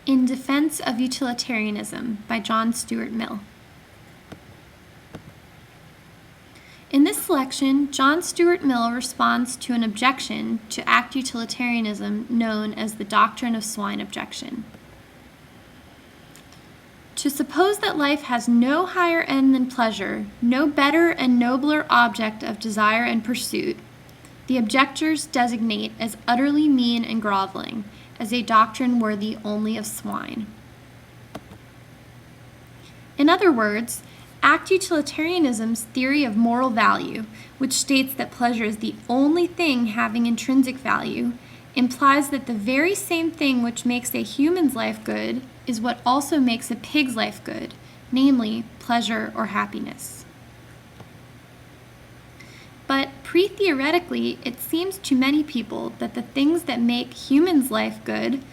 In Defense of Utilitarianism by John Stuart Mill. In this selection, John Stuart Mill responds to an objection to act utilitarianism known as the doctrine of swine objection. To suppose that life has no higher end than pleasure, no better and nobler object of desire and pursuit, the objectors designate as utterly mean and groveling, as a doctrine worthy only of swine. In other words, act utilitarianism's theory of moral value, which states that pleasure is the only thing having intrinsic value, implies that the very same thing which makes a human's life good is what also makes a pig's life good, namely pleasure or happiness. But pre-theoretically, it seems to many people that the things that make humans' life good,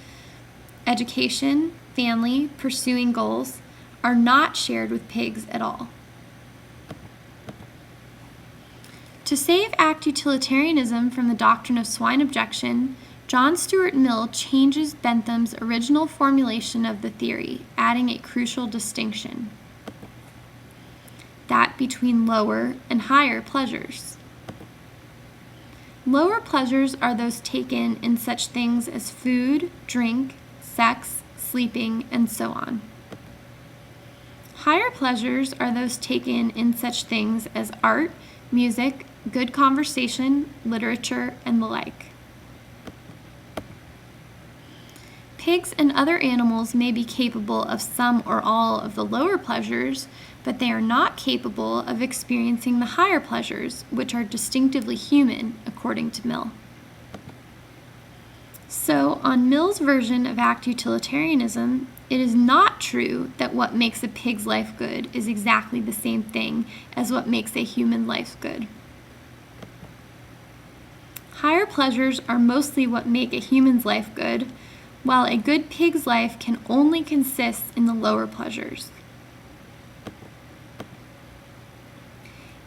education, family, pursuing goals, are not shared with pigs at all. To save act utilitarianism from the doctrine of swine objection, John Stuart Mill changes Bentham's original formulation of the theory, adding a crucial distinction: that between lower and higher pleasures. Lower pleasures are those taken in such things as food, drink, sex, sleeping, and so on. Higher pleasures are those taken in such things as art, music, good conversation, literature, and the like. Pigs and other animals may be capable of some or all of the lower pleasures, but they are not capable of experiencing the higher pleasures, which are distinctively human, according to Mill. So, on Mill's version of act utilitarianism, it is not true that what makes a pig's life good is exactly the same thing as what makes a human life good. Higher pleasures are mostly what make a human's life good, while a good pig's life can only consist in the lower pleasures.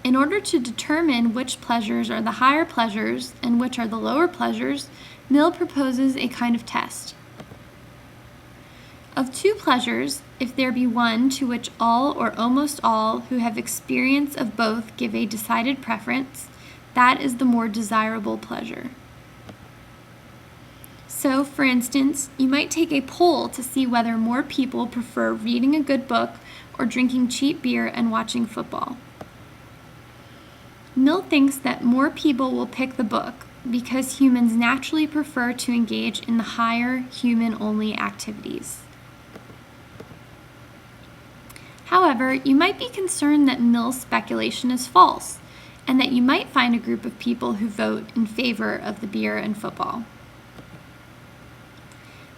In order to determine which pleasures are the higher pleasures and which are the lower pleasures, Mill proposes a kind of test. Of two pleasures, if there be one to which all or almost all who have experience of both give a decided preference, that is the more desirable pleasure. So, for instance, you might take a poll to see whether more people prefer reading a good book or drinking cheap beer and watching football. Mill thinks that more people will pick the book because humans naturally prefer to engage in the higher human-only activities. However, you might be concerned that Mill's speculation is false, and that you might find a group of people who vote in favor of the beer and football.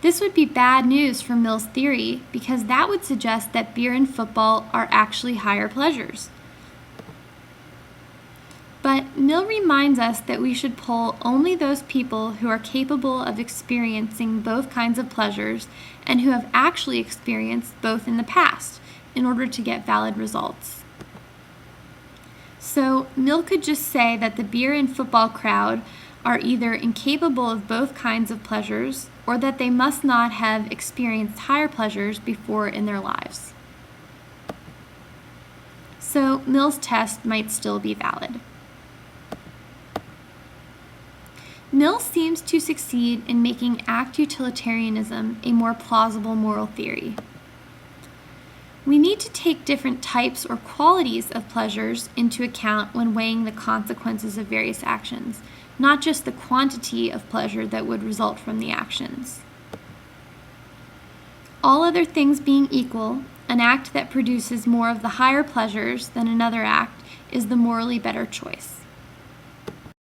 This would be bad news for Mill's theory because that would suggest that beer and football are actually higher pleasures. But Mill reminds us that we should poll only those people who are capable of experiencing both kinds of pleasures and who have actually experienced both in the past in order to get valid results. So Mill could just say that the beer and football crowd are either incapable of both kinds of pleasures or that they must not have experienced higher pleasures before in their lives. So Mill's test might still be valid. Mill seems to succeed in making act utilitarianism a more plausible moral theory. We need to take different types or qualities of pleasures into account when weighing the consequences of various actions, not just the quantity of pleasure that would result from the actions. All other things being equal, an act that produces more of the higher pleasures than another act is the morally better choice.